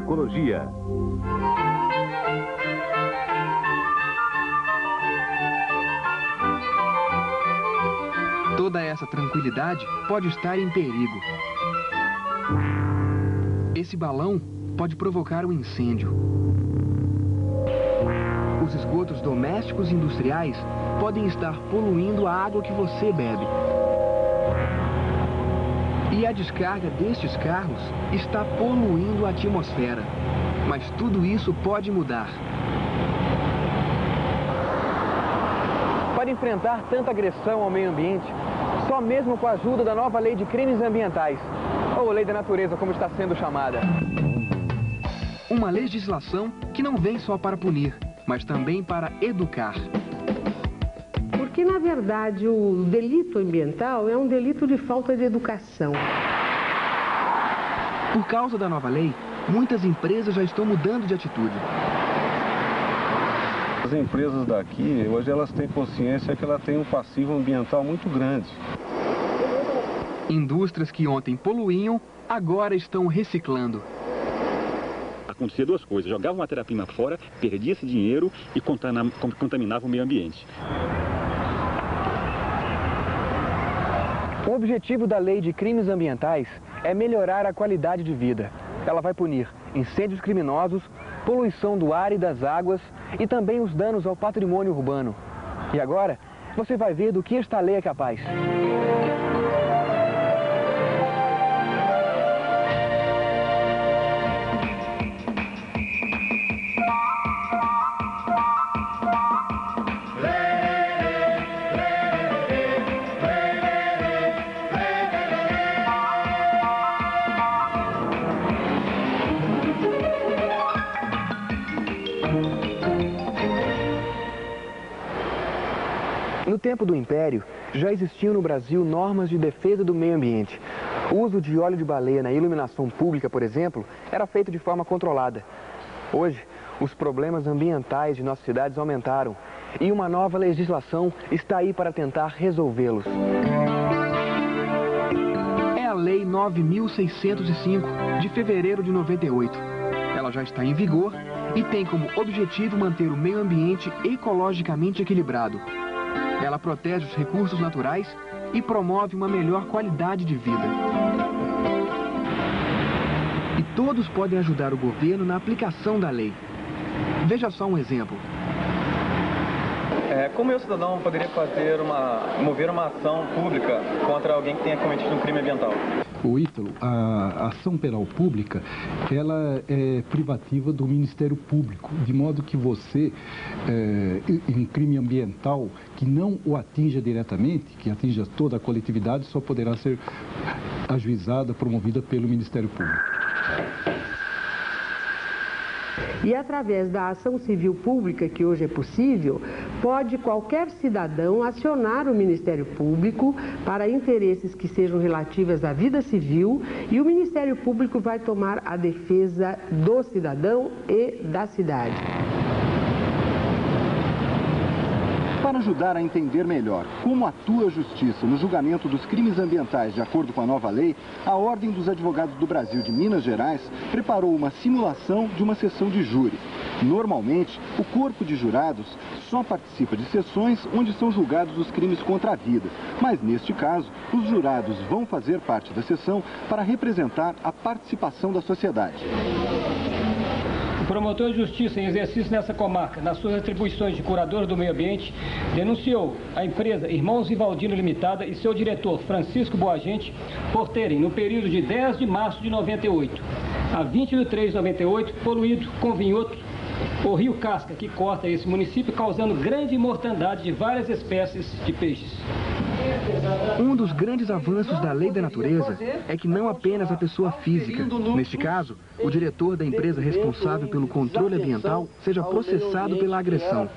ecologia. Toda essa tranquilidade pode estar em perigo. Esse balão pode provocar um incêndio. Os esgotos domésticos e industriais podem estar poluindo a água que você bebe. E a descarga destes carros está poluindo a atmosfera. Mas tudo isso pode mudar. Para enfrentar tanta agressão ao meio ambiente, só mesmo com a ajuda da nova Lei de Crimes Ambientais, ou Lei da Natureza, como está sendo chamada. Uma legislação que não vem só para punir, mas também para educar. Porque, na verdade, o delito ambiental é um delito de falta de educação. Por causa da nova lei, muitas empresas já estão mudando de atitude. As empresas daqui, hoje elas têm consciência que ela tem um passivo ambiental muito grande. Indústrias que ontem poluíam, agora estão reciclando. Acontecia duas coisas: jogava matéria-prima fora, perdia esse dinheiro e contaminava o meio ambiente. O objetivo da Lei de Crimes Ambientais é melhorar a qualidade de vida. Ela vai punir incêndios criminosos, poluição do ar e das águas e também os danos ao patrimônio urbano. E agora, você vai ver do que esta lei é capaz. No tempo do Império, já existiam no Brasil normas de defesa do meio ambiente. O uso de óleo de baleia na iluminação pública, por exemplo, era feito de forma controlada. Hoje, os problemas ambientais de nossas cidades aumentaram e uma nova legislação está aí para tentar resolvê-los. É a Lei 9.605, de fevereiro de 98. Ela já está em vigor e tem como objetivo manter o meio ambiente ecologicamente equilibrado. Ela protege os recursos naturais e promove uma melhor qualidade de vida. E todos podem ajudar o governo na aplicação da lei. Veja só um exemplo. Como eu, cidadão, poderia mover uma ação pública contra alguém que tenha cometido um crime ambiental? O Ítalo, a ação penal pública, ela é privativa do Ministério Público, de modo que você, em crime ambiental que não o atinja diretamente, que atinja toda a coletividade, só poderá ser ajuizada, promovida pelo Ministério Público. E através da ação civil pública, que hoje é possível, pode qualquer cidadão acionar o Ministério Público para interesses que sejam relativos à vida civil e o Ministério Público vai tomar a defesa do cidadão e da cidade. Para ajudar a entender melhor como atua a Justiça no julgamento dos crimes ambientais de acordo com a nova lei, a Ordem dos Advogados do Brasil de Minas Gerais preparou uma simulação de uma sessão de júri. Normalmente, o corpo de jurados só participa de sessões onde são julgados os crimes contra a vida, mas neste caso, os jurados vão fazer parte da sessão para representar a participação da sociedade. O promotor de justiça em exercício nessa comarca, nas suas atribuições de curador do meio ambiente, denunciou a empresa Irmãos Rivaldino Limitada e seu diretor Francisco Boagente por terem, no período de 10 de março de 98 a 20 de 3 de 98, poluído com vinhoto o rio Casca, que corta esse município, causando grande mortandade de várias espécies de peixes. Um dos grandes avanços da Lei da Natureza é que não apenas a pessoa física, neste caso, o diretor da empresa responsável pelo controle ambiental, seja processado pela agressão.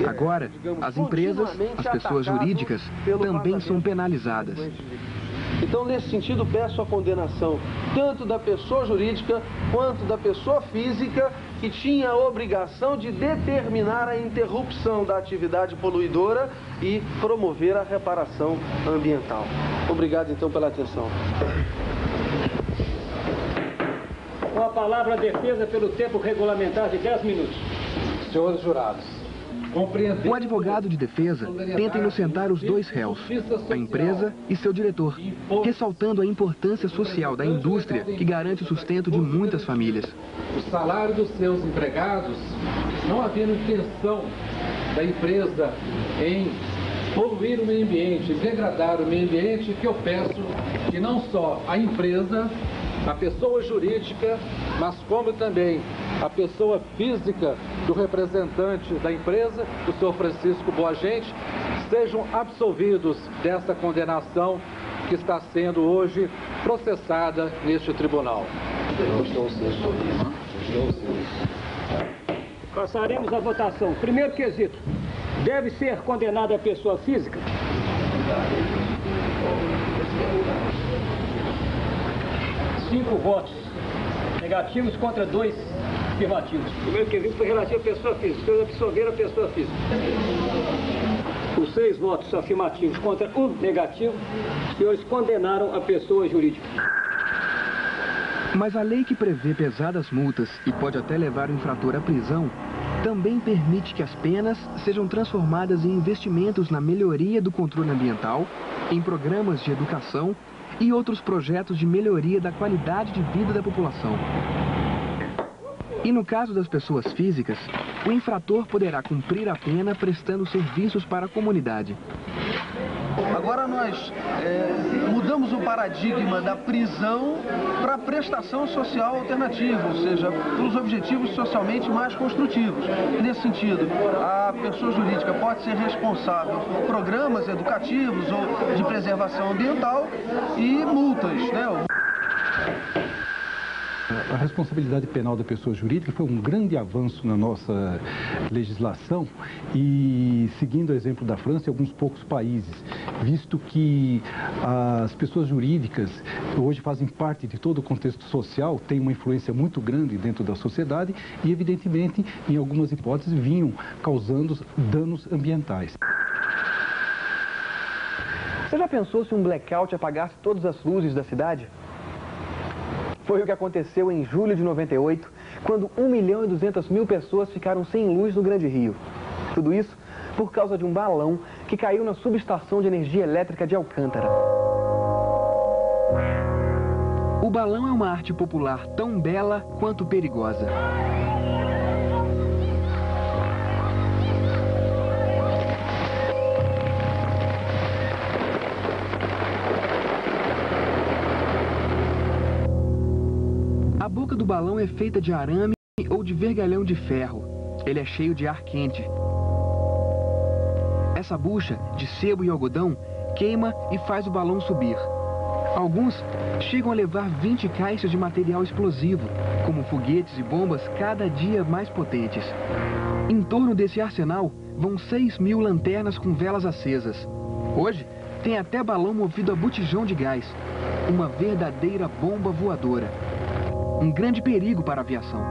Agora, as empresas, as pessoas jurídicas, também são penalizadas. Então, nesse sentido, peço a condenação tanto da pessoa jurídica quanto da pessoa física que tinha a obrigação de determinar a interrupção da atividade poluidora e promover a reparação ambiental. Obrigado, então, pela atenção. Com a palavra a defesa pelo tempo regulamentar de 10 minutos. Senhores jurados, o advogado de defesa tenta inocentar os dois réus, a empresa e seu diretor, ressaltando a importância social da indústria que garante o sustento de muitas famílias. O salário dos seus empregados, não havendo intenção da empresa em poluir o meio ambiente, degradar o meio ambiente, que eu peço que não só a empresa, a pessoa jurídica, mas como também a pessoa física do representante da empresa, o senhor Francisco Boagente, sejam absolvidos dessa condenação que está sendo hoje processada neste tribunal. Passaremos à votação. Primeiro quesito, deve ser condenada a pessoa física? Cinco votos negativos contra 2 afirmativos. O primeiro quesito foi relativo à pessoa física. Vocês absolveram a pessoa física. Os 6 votos afirmativos contra 1 negativo, os senhores condenaram a pessoa jurídica. Mas a lei que prevê pesadas multas e pode até levar o infrator à prisão, também permite que as penas sejam transformadas em investimentos na melhoria do controle ambiental, em programas de educação e outros projetos de melhoria da qualidade de vida da população. E no caso das pessoas físicas, o infrator poderá cumprir a pena prestando serviços para a comunidade. Agora nós mudamos o paradigma da prisão para a prestação social alternativa, ou seja, para os objetivos socialmente mais construtivos. Nesse sentido, a pessoa jurídica pode ser responsável por programas educativos ou de preservação ambiental e multas, né? A responsabilidade penal da pessoa jurídica foi um grande avanço na nossa legislação e, seguindo o exemplo da França e alguns poucos países, visto que as pessoas jurídicas hoje fazem parte de todo o contexto social, têm uma influência muito grande dentro da sociedade e, evidentemente, em algumas hipóteses, vinham causando danos ambientais. Você já pensou se um blackout apagasse todas as luzes da cidade? Foi o que aconteceu em julho de 98, quando 1.200.000 pessoas ficaram sem luz no Grande Rio. Tudo isso por causa de um balão que caiu na subestação de energia elétrica de Alcântara. O balão é uma arte popular tão bela quanto perigosa. A boca do balão é feita de arame ou de vergalhão de ferro. Ele é cheio de ar quente. Essa bucha, de sebo e algodão, queima e faz o balão subir. Alguns chegam a levar 20 caixas de material explosivo, como foguetes e bombas cada dia mais potentes. Em torno desse arsenal vão 6.000 lanternas com velas acesas. Hoje, tem até balão movido a botijão de gás. Uma verdadeira bomba voadora. Um grande perigo para a aviação.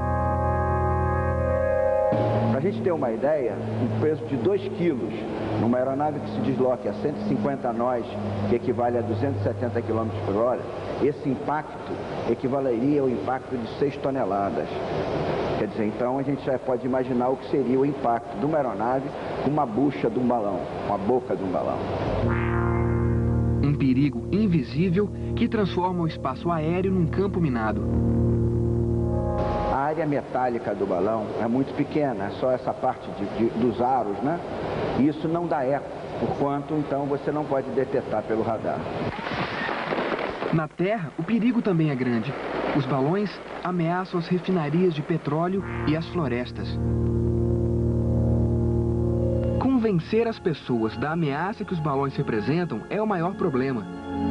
Para a gente ter uma ideia, um peso de 2 quilos numa aeronave que se desloque a 150 nós, que equivale a 270 km por hora, esse impacto equivaleria ao impacto de 6 toneladas. Quer dizer, então a gente já pode imaginar o que seria o impacto de uma aeronave com uma bucha de um balão, com a boca de um balão. Um perigo invisível que transforma o espaço aéreo num campo minado. A área metálica do balão é muito pequena, é só essa parte dos aros, né? E isso não dá eco, porquanto, então, você não pode detectar pelo radar. Na Terra, o perigo também é grande. Os balões ameaçam as refinarias de petróleo e as florestas. Convencer as pessoas da ameaça que os balões representam é o maior problema,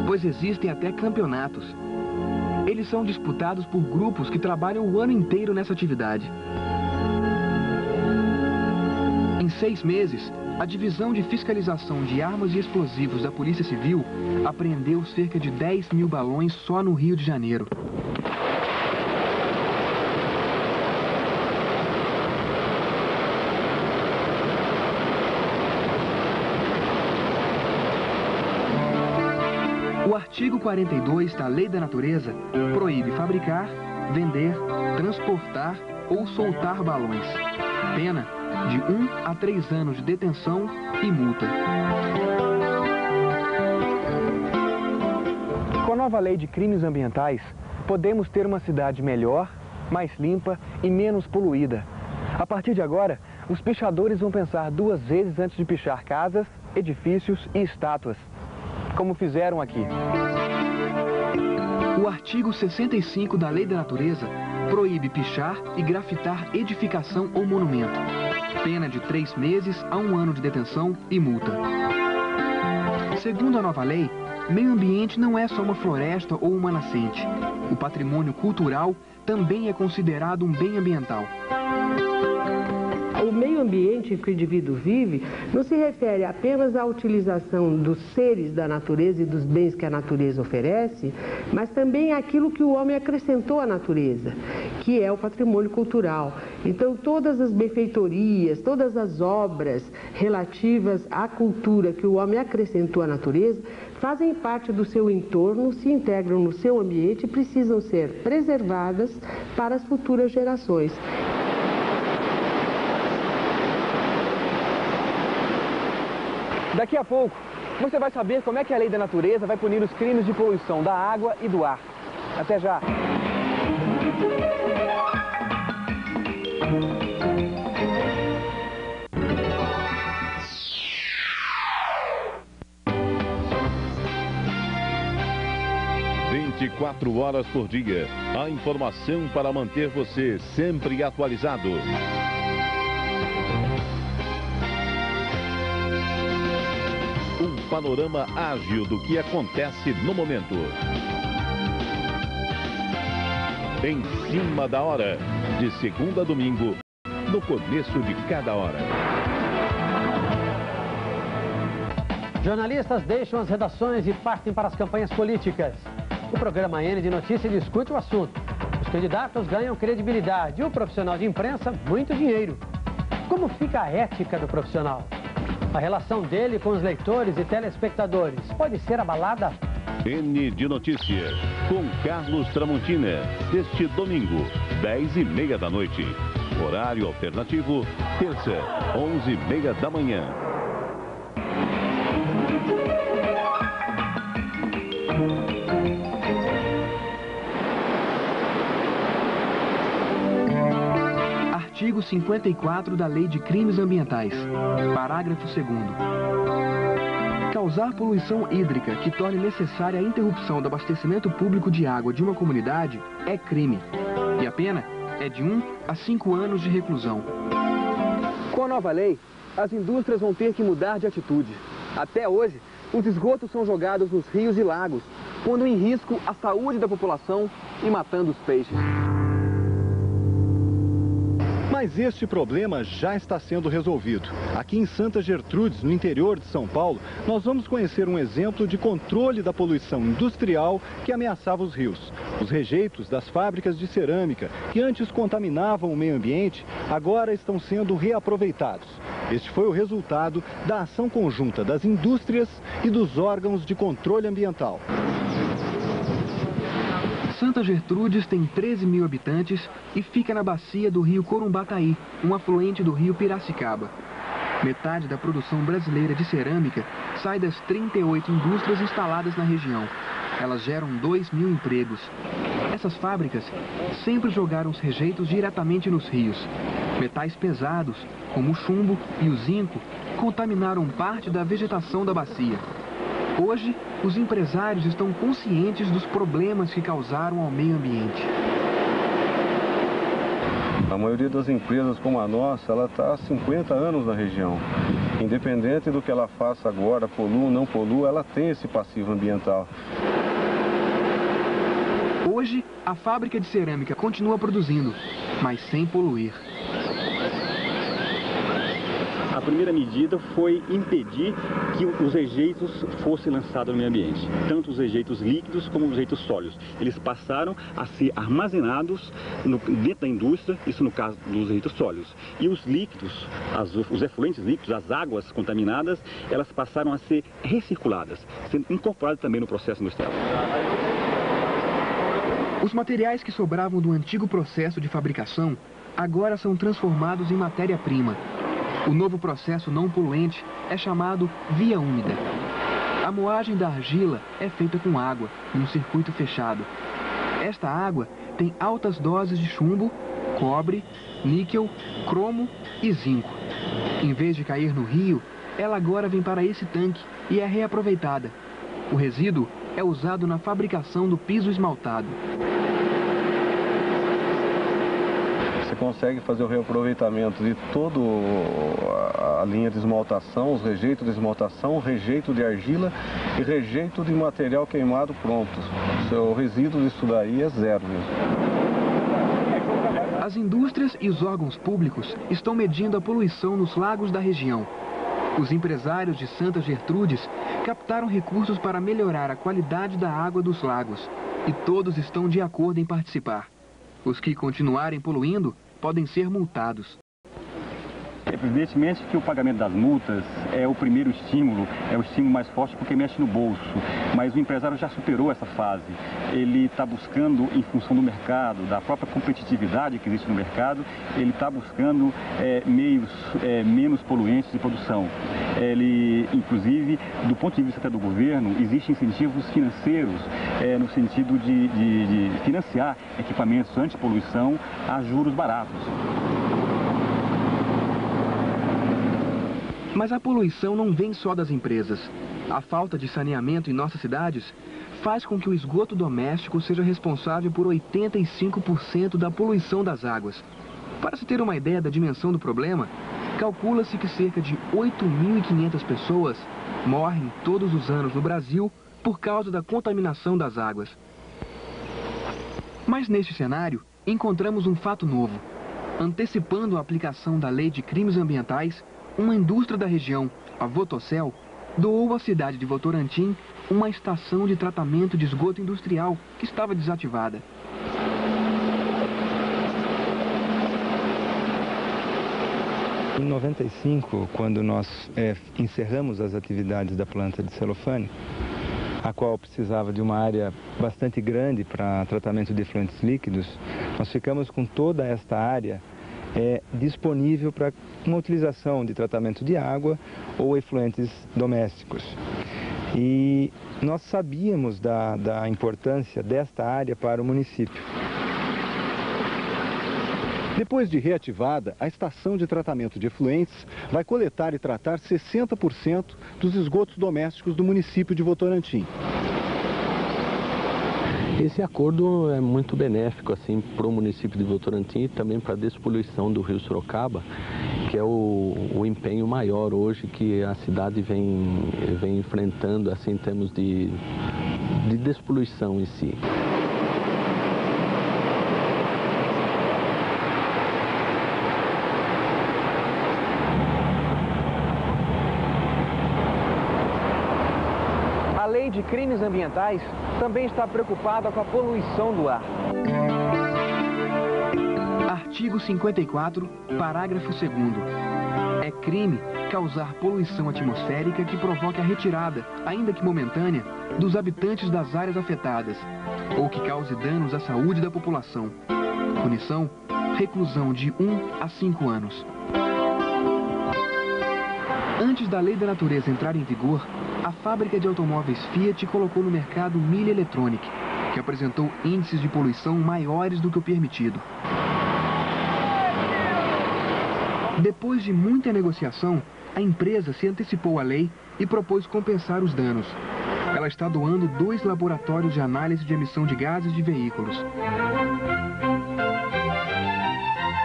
pois existem até campeonatos. Eles são disputados por grupos que trabalham o ano inteiro nessa atividade. Em 6 meses, a Divisão de Fiscalização de Armas e Explosivos da Polícia Civil apreendeu cerca de 10.000 balões só no Rio de Janeiro. O artigo 42 da Lei da Natureza proíbe fabricar, vender, transportar ou soltar balões. Pena de 1 a 3 anos de detenção e multa. Com a nova lei de crimes ambientais, podemos ter uma cidade melhor, mais limpa e menos poluída. A partir de agora, os pichadores vão pensar 2 vezes antes de pichar casas, edifícios e estátuas, como fizeram aqui. O artigo 65 da Lei da Natureza proíbe pichar e grafitar edificação ou monumento. Pena de 3 meses a 1 ano de detenção e multa. Segundo a nova lei, meio ambiente não é só uma floresta ou uma nascente. O patrimônio cultural também é considerado um bem ambiental. O meio ambiente em que o indivíduo vive não se refere apenas à utilização dos seres da natureza e dos bens que a natureza oferece, mas também àquilo que o homem acrescentou à natureza, que é o patrimônio cultural. Então, todas as benfeitorias, todas as obras relativas à cultura que o homem acrescentou à natureza, fazem parte do seu entorno, se integram no seu ambiente e precisam ser preservadas para as futuras gerações. Daqui a pouco, você vai saber como é que a Lei da Natureza vai punir os crimes de poluição da água e do ar. Até já! ...24 horas por dia. A informação para manter você sempre atualizado. Um panorama ágil do que acontece no momento. Em cima da hora, de segunda a domingo, no começo de cada hora. Jornalistas deixam as redações e partem para as campanhas políticas. O programa N de Notícia discute o assunto. Os candidatos ganham credibilidade e o profissional de imprensa, muito dinheiro. Como fica a ética do profissional? A relação dele com os leitores e telespectadores pode ser abalada? N de Notícias, com Carlos Tramontina, este domingo, 10h30 da noite. Horário alternativo, terça, 11h30 da manhã. Artigo 54 da Lei de Crimes Ambientais, parágrafo 2º. Causar poluição hídrica que torne necessária a interrupção do abastecimento público de água de uma comunidade é crime. E a pena é de 1 a 5 anos de reclusão. Com a nova lei, as indústrias vão ter que mudar de atitude. Até hoje, os esgotos são jogados nos rios e lagos, pondo em risco a saúde da população e matando os peixes. Mas este problema já está sendo resolvido. Aqui em Santa Gertrudes, no interior de São Paulo, nós vamos conhecer um exemplo de controle da poluição industrial que ameaçava os rios. Os rejeitos das fábricas de cerâmica, que antes contaminavam o meio ambiente, agora estão sendo reaproveitados. Este foi o resultado da ação conjunta das indústrias e dos órgãos de controle ambiental. Santa Gertrudes tem 13 mil habitantes e fica na bacia do rio Corumbataí, um afluente do rio Piracicaba. Metade da produção brasileira de cerâmica sai das 38 indústrias instaladas na região. Elas geram 2 mil empregos. Essas fábricas sempre jogaram os rejeitos diretamente nos rios. Metais pesados, como o chumbo e o zinco, contaminaram parte da vegetação da bacia. Hoje, os empresários estão conscientes dos problemas que causaram ao meio ambiente. A maioria das empresas como a nossa, ela está há 50 anos na região. Independente do que ela faça agora, polua ou não polua, ela tem esse passivo ambiental. Hoje, a fábrica de cerâmica continua produzindo, mas sem poluir. A primeira medida foi impedir que os rejeitos fossem lançados no meio ambiente, tanto os rejeitos líquidos como os rejeitos sólidos. Eles passaram a ser armazenados dentro da indústria, isso no caso dos rejeitos sólidos. E os líquidos, os efluentes líquidos, as águas contaminadas, elas passaram a ser recirculadas, sendo incorporadas também no processo industrial. Os materiais que sobravam do antigo processo de fabricação agora são transformados em matéria-prima. O novo processo não poluente é chamado via úmida. A moagem da argila é feita com água, em um circuito fechado. Esta água tem altas doses de chumbo, cobre, níquel, cromo e zinco. Em vez de cair no rio, ela agora vem para esse tanque e é reaproveitada. O resíduo é usado na fabricação do piso esmaltado. Você consegue fazer o reaproveitamento de toda a linha de esmaltação, os rejeitos de esmaltação, rejeito de argila e rejeito de material queimado pronto. O resíduo disso daí é zero mesmo. As indústrias e os órgãos públicos estão medindo a poluição nos lagos da região. Os empresários de Santa Gertrudes captaram recursos para melhorar a qualidade da água dos lagos. E todos estão de acordo em participar. Os que continuarem poluindo podem ser multados. Evidentemente que o pagamento das multas é o primeiro estímulo, é o estímulo mais forte porque mexe no bolso. Mas o empresário já superou essa fase. Ele está buscando, em função do mercado, da própria competitividade que existe no mercado, ele está buscando meios menos poluentes de produção. Ele, inclusive, do ponto de vista até do governo, existem incentivos financeiros no sentido de financiar equipamentos antipoluição a juros baratos. Mas a poluição não vem só das empresas. A falta de saneamento em nossas cidades faz com que o esgoto doméstico seja responsável por 85% da poluição das águas. Para se ter uma ideia da dimensão do problema, calcula-se que cerca de 8.500 pessoas morrem todos os anos no Brasil por causa da contaminação das águas. Mas neste cenário, encontramos um fato novo. Antecipando a aplicação da Lei de Crimes Ambientais, uma indústria da região, a Votocel, doou à cidade de Votorantim uma estação de tratamento de esgoto industrial que estava desativada. Em 95, quando nós encerramos as atividades da planta de celofane, a qual precisava de uma área bastante grande para tratamento de efluentes líquidos, nós ficamos com toda esta área disponível para uma utilização de tratamento de água ou efluentes domésticos. E nós sabíamos da importância desta área para o município. Depois de reativada, a estação de tratamento de efluentes vai coletar e tratar 60% dos esgotos domésticos do município de Votorantim. Esse acordo é muito benéfico assim, para o município de Votorantim e também para a despoluição do rio Sorocaba, que é o empenho maior hoje que a cidade vem enfrentando assim, em termos de despoluição em si. A Lei de Crimes Ambientais também está preocupada com a poluição do ar. Artigo 54, parágrafo 2º. É crime causar poluição atmosférica que provoque a retirada, ainda que momentânea, dos habitantes das áreas afetadas, ou que cause danos à saúde da população. Punição, reclusão de 1 a 5 anos. Antes da Lei da Natureza entrar em vigor, a fábrica de automóveis Fiat colocou no mercado Mille Electronic, que apresentou índices de poluição maiores do que o permitido. Depois de muita negociação, a empresa se antecipou à lei e propôs compensar os danos. Ela está doando 2 laboratórios de análise de emissão de gases de veículos.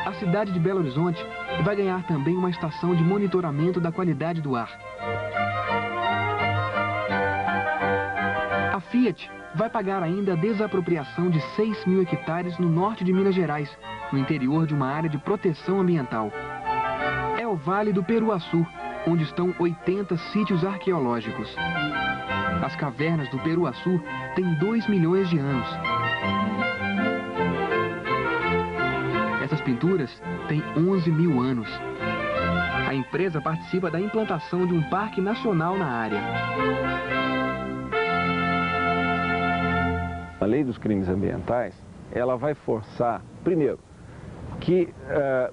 A cidade de Belo Horizonte vai ganhar também uma estação de monitoramento da qualidade do ar. A Fiat vai pagar ainda a desapropriação de 6.000 hectares no norte de Minas Gerais, no interior de uma área de proteção ambiental. É o Vale do Peruaçu, onde estão 80 sítios arqueológicos. As cavernas do Peruaçu têm 2 milhões de anos. Essas pinturas têm 11.000 anos. A empresa participa da implantação de um parque nacional na área. A lei dos crimes ambientais, ela vai forçar, primeiro, que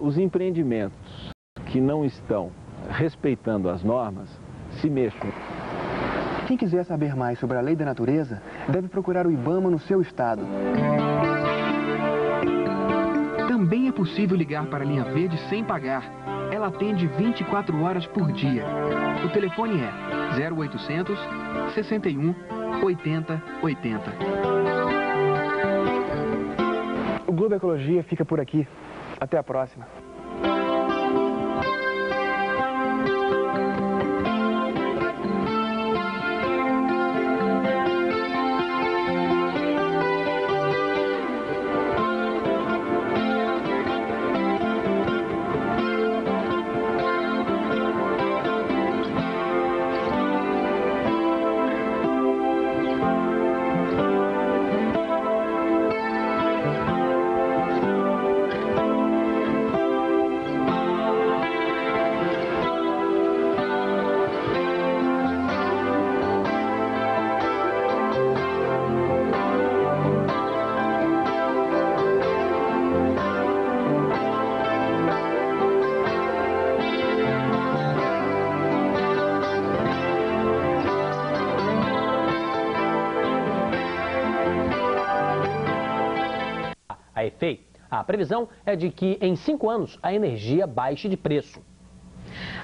os empreendimentos que não estão respeitando as normas se mexam. Quem quiser saber mais sobre a lei da natureza, deve procurar o IBAMA no seu estado. Também é possível ligar para a linha verde sem pagar. Ela atende 24 horas por dia. O telefone é 0800 61 80 80. O Globo Ecologia fica por aqui. Até a próxima. A EFEI, a previsão é de que em 5 anos a energia baixe de preço.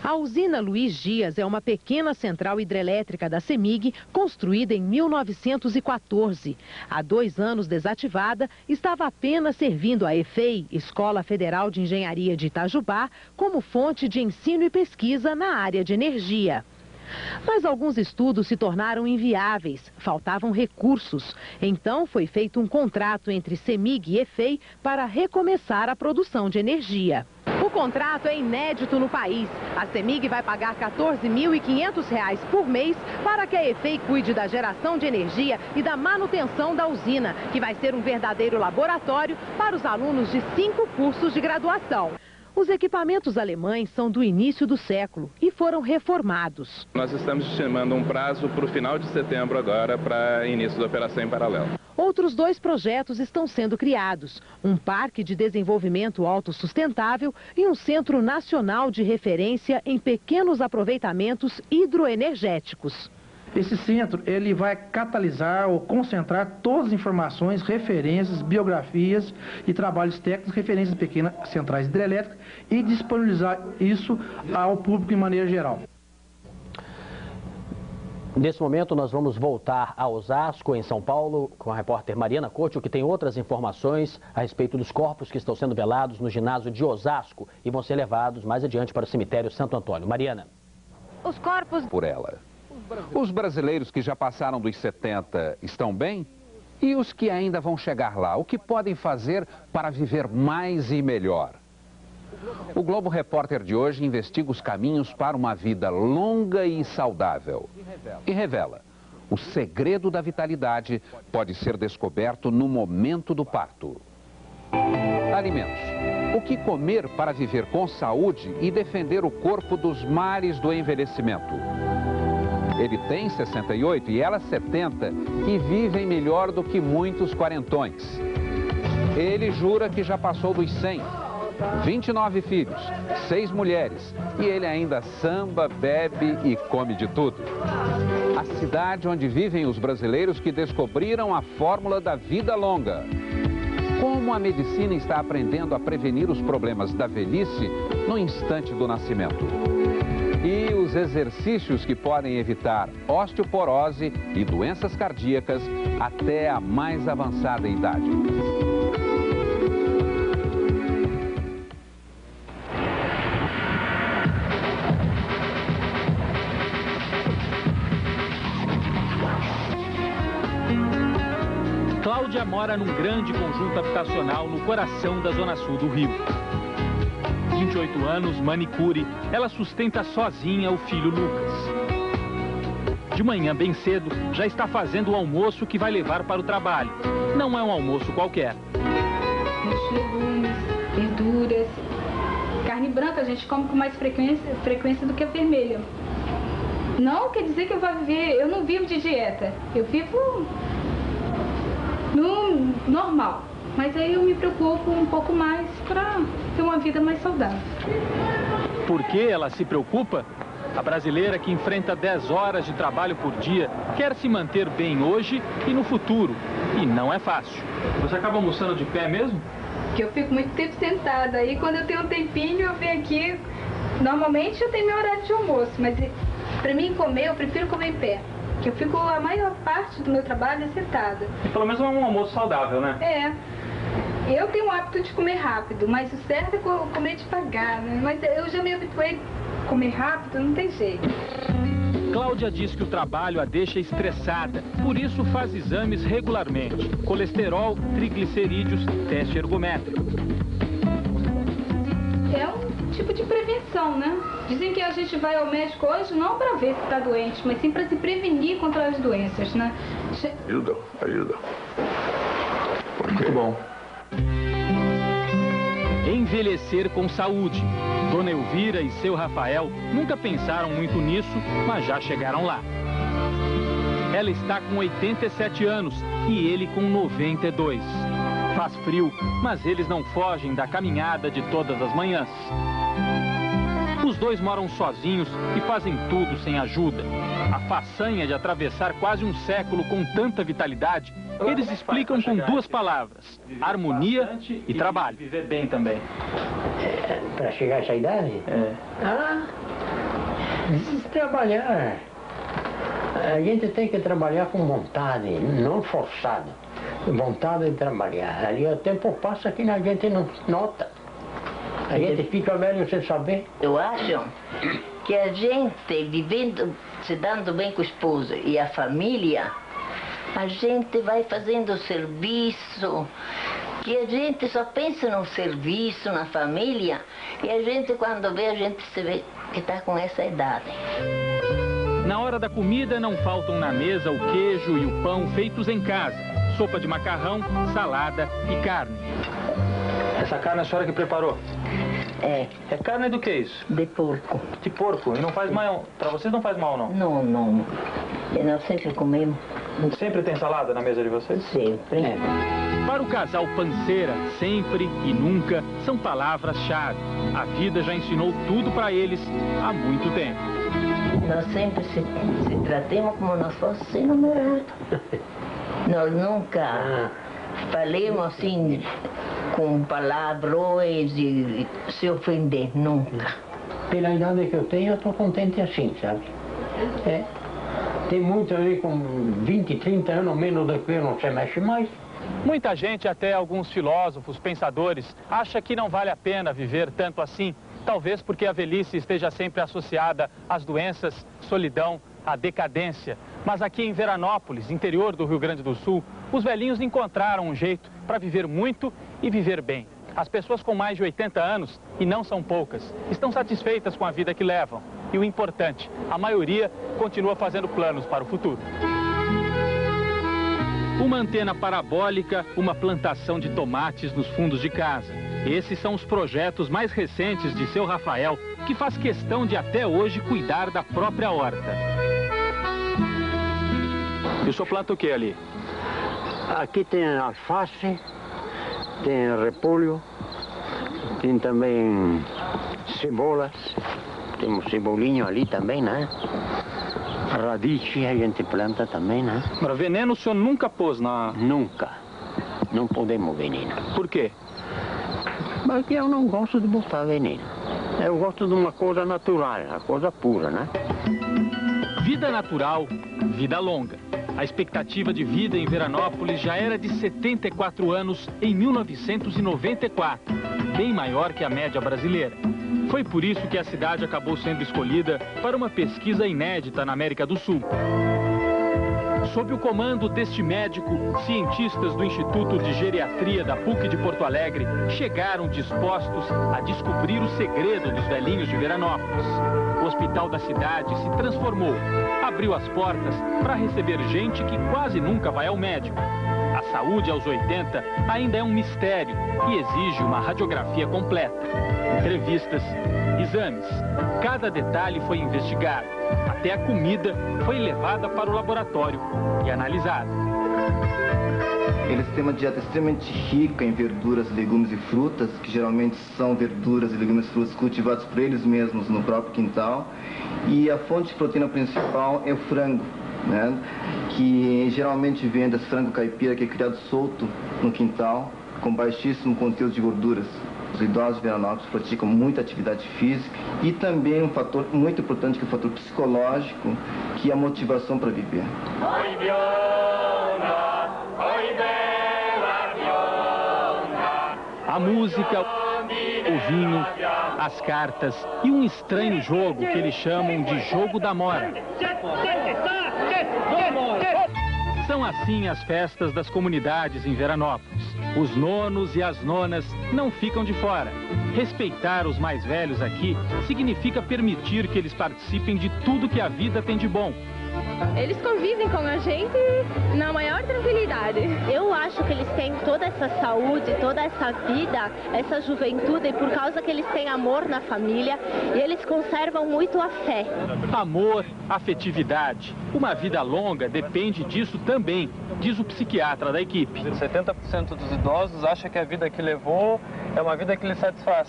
A usina Luiz Dias é uma pequena central hidrelétrica da CEMIG, construída em 1914. Há 2 anos desativada, estava apenas servindo a EFEI, Escola Federal de Engenharia de Itajubá, como fonte de ensino e pesquisa na área de energia. Mas alguns estudos se tornaram inviáveis, faltavam recursos. Então foi feito um contrato entre CEMIG e EFEI para recomeçar a produção de energia. O contrato é inédito no país. A CEMIG vai pagar R$ 14.500 por mês para que a EFEI cuide da geração de energia e da manutenção da usina, que vai ser um verdadeiro laboratório para os alunos de 5 cursos de graduação. Os equipamentos alemães são do início do século e foram reformados. Nós estamos estimando um prazo para o final de setembro agora para início da operação em paralelo. Outros 2 projetos estão sendo criados. Um parque de desenvolvimento autossustentável e um centro nacional de referência em pequenos aproveitamentos hidroenergéticos. Esse centro ele vai catalisar ou concentrar todas as informações, referências, biografias e trabalhos técnicos referentes a pequenas centrais hidrelétricas e disponibilizar isso ao público de maneira geral. Nesse momento nós vamos voltar a Osasco, em São Paulo, com a repórter Mariana Couto, que tem outras informações a respeito dos corpos que estão sendo velados no ginásio de Osasco e vão ser levados mais adiante para o cemitério Santo Antônio. Mariana. Os corpos... Por ela. Os brasileiros que já passaram dos 70 estão bem? E os que ainda vão chegar lá, o que podem fazer para viver mais e melhor? O Globo Repórter de hoje investiga os caminhos para uma vida longa e saudável. E revela, o segredo da vitalidade pode ser descoberto no momento do parto. Alimentos. O que comer para viver com saúde e defender o corpo dos males do envelhecimento? Ele tem 68 e ela 70 e vivem melhor do que muitos quarentões. Ele jura que já passou dos 100. 29 filhos, 6 mulheres e ele ainda samba, bebe e come de tudo. A cidade onde vivem os brasileiros que descobriram a fórmula da vida longa. Como a medicina está aprendendo a prevenir os problemas da velhice no instante do nascimento. E os exercícios que podem evitar osteoporose e doenças cardíacas até a mais avançada idade. Cláudia mora num grande conjunto habitacional no coração da Zona Sul do Rio. 28 anos, manicure, ela sustenta sozinha o filho Lucas. De manhã, bem cedo, já está fazendo o almoço que vai levar para o trabalho. Não é um almoço qualquer. Legumes, verduras, carne branca a gente come com mais frequência do que a vermelha. Não quer dizer que eu vou viver, eu não vivo de dieta, eu vivo no normal. Mas aí eu me preocupo um pouco mais para ter uma vida mais saudável. Por que ela se preocupa? A brasileira, que enfrenta 10 horas de trabalho por dia, quer se manter bem hoje e no futuro. E não é fácil. Você acaba almoçando de pé mesmo? Porque eu fico muito tempo sentada. Aí quando eu tenho um tempinho, eu venho aqui. Normalmente eu tenho meu horário de almoço, mas para mim comer, eu prefiro comer em pé. Porque eu fico, a maior parte do meu trabalho é sentada. E pelo menos é um almoço saudável, né? É. Eu tenho o hábito de comer rápido, mas o certo é comer devagar, né? Mas eu já me habituei a comer rápido, não tem jeito. Cláudia diz que o trabalho a deixa estressada, por isso faz exames regularmente. Colesterol, triglicerídeos, teste ergométrico. É um tipo de prevenção, né? Dizem que a gente vai ao médico hoje não para ver se está doente, mas sim para se prevenir contra as doenças, né? Ajuda. Muito bom. Envelhecer com saúde. Dona Elvira e seu Rafael nunca pensaram muito nisso, mas já chegaram lá. Ela está com 87 anos e ele com 92. Faz frio, mas eles não fogem da caminhada de todas as manhãs. Os dois moram sozinhos e fazem tudo sem ajuda. A façanha de atravessar quase um século com tanta vitalidade, eles explicam com duas palavras: harmonia e trabalho. Viver bem também. Para chegar a essa idade? Trabalhar. A gente tem que trabalhar com vontade, não forçado. Vontade de trabalhar. Ali o tempo passa que a gente não nota. A gente fica velho sem saber. Eu acho que a gente vivendo, se dando bem com o esposo e a família, a gente vai fazendo o serviço, que a gente só pensa no serviço, na família, e a gente quando vê, a gente se vê que está com essa idade. Na hora da comida não faltam na mesa o queijo e o pão feitos em casa, sopa de macarrão, salada e carne. Essa carne a senhora que preparou? É. É carne do que isso? De porco. De porco? E não faz mal? Para vocês não faz mal, não? Não. E nós sempre comemos. Sempre tem salada na mesa de vocês? Sempre. Para o casal Panceira, sempre e nunca são palavras-chave. A vida já ensinou tudo para eles há muito tempo. Nós sempre se tratamos como nós fossemos namorados. Nós nunca falamos assim com palavrões e se ofender, nunca. Pela idade que eu tenho, eu estou contente assim, sabe? Tem muito aí com 20, 30 anos menos do que eu, não se mexe mais. Muita gente, até alguns filósofos, pensadores, acha que não vale a pena viver tanto assim. Talvez porque a velhice esteja sempre associada às doenças, solidão, à decadência. Mas aqui em Veranópolis, interior do Rio Grande do Sul, os velhinhos encontraram um jeito para viver muito e viver bem. As pessoas com mais de 80 anos, e não são poucas, estão satisfeitas com a vida que levam. E o importante, a maioria continua fazendo planos para o futuro. Uma antena parabólica, uma plantação de tomates nos fundos de casa. Esses são os projetos mais recentes de seu Rafael, que faz questão de até hoje cuidar da própria horta. E o senhor planta o que ali? Aqui tem alface, tem repolho, tem também cebolas, tem um cebolinho ali também, né? Radiche a gente planta também, né? Agora, veneno o senhor nunca pôs na... Nunca. Não podemos veneno. Por quê? Porque eu não gosto de botar veneno. Eu gosto de uma coisa natural, uma coisa pura, né? Vida natural, vida longa. A expectativa de vida em Veranópolis já era de 74 anos em 1994, bem maior que a média brasileira. Foi por isso que a cidade acabou sendo escolhida para uma pesquisa inédita na América do Sul. Sob o comando deste médico, cientistas do Instituto de Geriatria da PUC de Porto Alegre chegaram dispostos a descobrir o segredo dos velhinhos de Veranópolis. O hospital da cidade se transformou, abriu as portas para receber gente que quase nunca vai ao médico. A saúde aos 80 ainda é um mistério e exige uma radiografia completa. Entrevistas, exames, cada detalhe foi investigado. Até a comida foi levada para o laboratório e analisada. Eles têm uma dieta extremamente rica em verduras, legumes e frutas, que geralmente são verduras e legumes e frutas cultivados por eles mesmos no próprio quintal. E a fonte de proteína principal é o frango, né? Que geralmente vem desse frango caipira que é criado solto no quintal, com baixíssimo conteúdo de gorduras. Os idosos de Veranópolis praticam muita atividade física e também um fator muito importante, que é o fator psicológico, que é a motivação para viver. Oi, Biona, oi, bela Biona. A música, o vinho, as cartas e um estranho jogo que eles chamam de jogo da mora. São assim as festas das comunidades em Veranópolis. Os nonos e as nonas não ficam de fora. Respeitar os mais velhos aqui significa permitir que eles participem de tudo que a vida tem de bom. Eles convivem com a gente na maior tranquilidade. Eu acho que eles têm toda essa saúde, toda essa vida, essa juventude, por causa que eles têm amor na família e eles conservam muito a fé. Amor, afetividade. Uma vida longa depende disso também, diz o psiquiatra da equipe. 70% dos idosos acham que a vida que levou é uma vida que lhes satisfaz.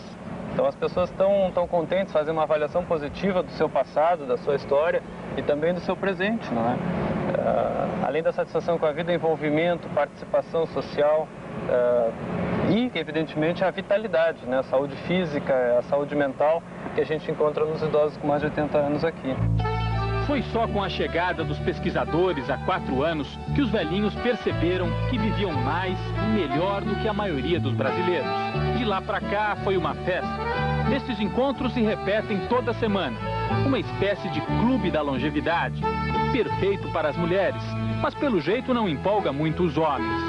Então as pessoas estão contentes, fazem uma avaliação positiva do seu passado, da sua história e também do seu presente, não é? Além da satisfação com a vida, envolvimento, participação social e, evidentemente, a vitalidade, né? A saúde física, a saúde mental que a gente encontra nos idosos com mais de 80 anos aqui. Foi só com a chegada dos pesquisadores há 4 anos que os velhinhos perceberam que viviam mais e melhor do que a maioria dos brasileiros. De lá pra cá foi uma festa. Esses encontros se repetem toda semana. Uma espécie de clube da longevidade. Perfeito para as mulheres, mas pelo jeito não empolga muito os homens.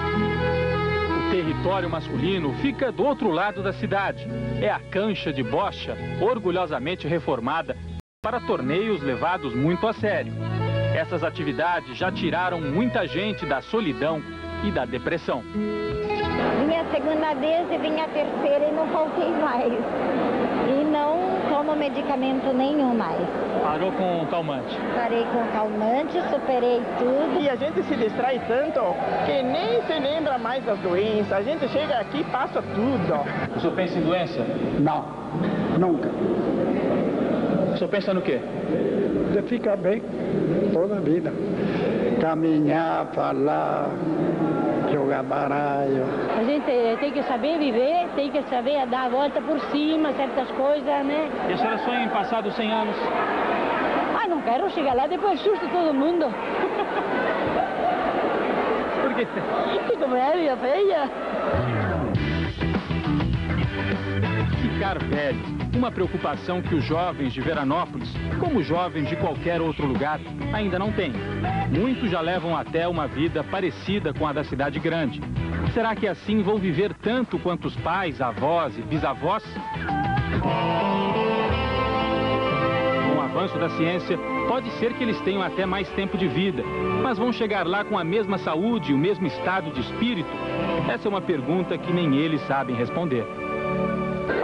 O território masculino fica do outro lado da cidade. É a cancha de bocha, orgulhosamente reformada, para torneios levados muito a sério. Essas atividades já tiraram muita gente da solidão e da depressão. Vinha a segunda vez e vinha a terceira e não faltei mais. E não tomo medicamento nenhum mais. Parou com o calmante? Parei com o calmante, superei tudo. E a gente se distrai tanto que nem se lembra mais das doenças. A gente chega aqui e passa tudo. O senhor pensa em doença? Não, nunca. O senhor pensa no quê? De ficar bem toda a vida. Caminhar, falar, jogar baralho. A gente tem que saber viver, tem que saber dar a volta por cima, certas coisas, né? E a senhora sonha em passar dos 100 anos? Ah, não quero chegar lá, depois susto todo mundo. Por quê? Fico velha, feia. Ficar velho. Uma preocupação que os jovens de Veranópolis, como os jovens de qualquer outro lugar, ainda não têm. Muitos já levam até uma vida parecida com a da cidade grande. Será que assim vão viver tanto quanto os pais, avós e bisavós? Com o avanço da ciência, pode ser que eles tenham até mais tempo de vida, mas vão chegar lá com a mesma saúde e o mesmo estado de espírito? Essa é uma pergunta que nem eles sabem responder.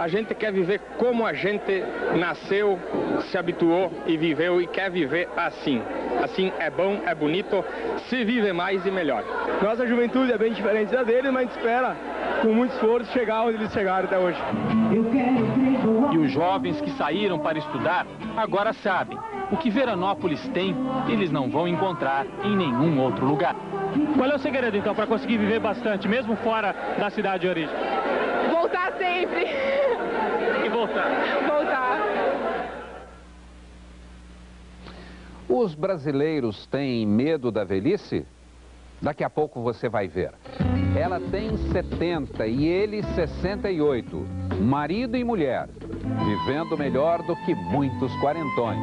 A gente quer viver como a gente nasceu, se habituou e viveu e quer viver assim. Assim é bom, é bonito, se vive mais e melhor. Nossa juventude é bem diferente da deles, mas a gente espera, com muito esforço, chegar onde eles chegaram até hoje. E os jovens que saíram para estudar agora sabem. O que Veranópolis tem, eles não vão encontrar em nenhum outro lugar. Qual é o segredo, então, para conseguir viver bastante, mesmo fora da cidade de origem? Voltar sempre. E voltar? Voltar. Os brasileiros têm medo da velhice? Daqui a pouco você vai ver. Ela tem 70 e ele 68. Marido e mulher, vivendo melhor do que muitos quarentões.